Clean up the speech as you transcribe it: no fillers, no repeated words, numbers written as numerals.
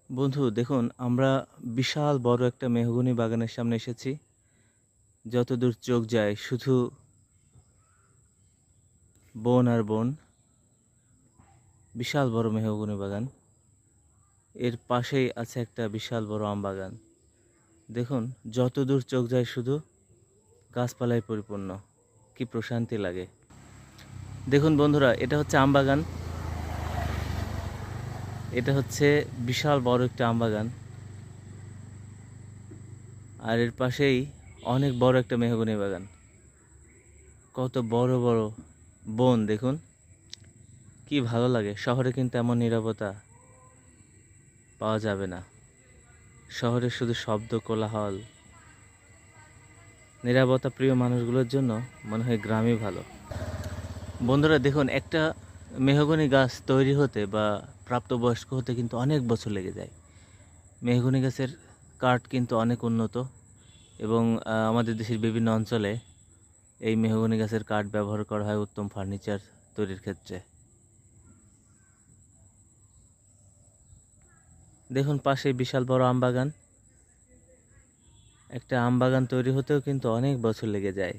বন্ধু দেখুন, আমরা বিশাল বড় একটা মেহগনি বাগানের সামনে এসেছি। যতদূর চোখ যায় শুধু বন আর বন। বিশাল বড় মেহগনি বাগান, এর পাশেই আছে একটা বিশাল বড় আম বাগান। দেখুন, যতদূর চোখ যায় শুধু গাছপালায় পরিপূর্ণ। কি প্রশান্তি লাগে। দেখুন বন্ধুরা, এটা হচ্ছে আম বাগান। এটা হচ্ছে বিশাল বড় একটা আম বাগান, আর এর পাশেই অনেক বড় একটা মেহগনি বাগান। কত বড় বড় বন দেখুন, কি ভালো লাগে। শহরে কিন্তু এমন নীরবতা পাওয়া যাবে না। শহরে শুধু শব্দ, কোলাহল। নীরবতা প্রিয় মানুষগুলোর জন্য মনে হয় গ্রামই ভালো। বন্ধুরা দেখুন, একটা মেহগনি গাছ তৈরি হতে বা প্রাপ্তবয়স্ক হতে কিন্তু অনেক বছর লেগে যায়। মেহগনি গাছের কাঠ কিন্তু অনেক উন্নত, এবং আমাদের দেশের বিভিন্ন অঞ্চলে এই মেহগনি গাছের কাঠ ব্যবহার করা হয় উত্তম ফার্নিচার তৈরির ক্ষেত্রে। দেখুন, পাশে বিশাল বড় আম বাগান। একটা আম বাগান তৈরি হতেও কিন্তু অনেক বছর লেগে যায়।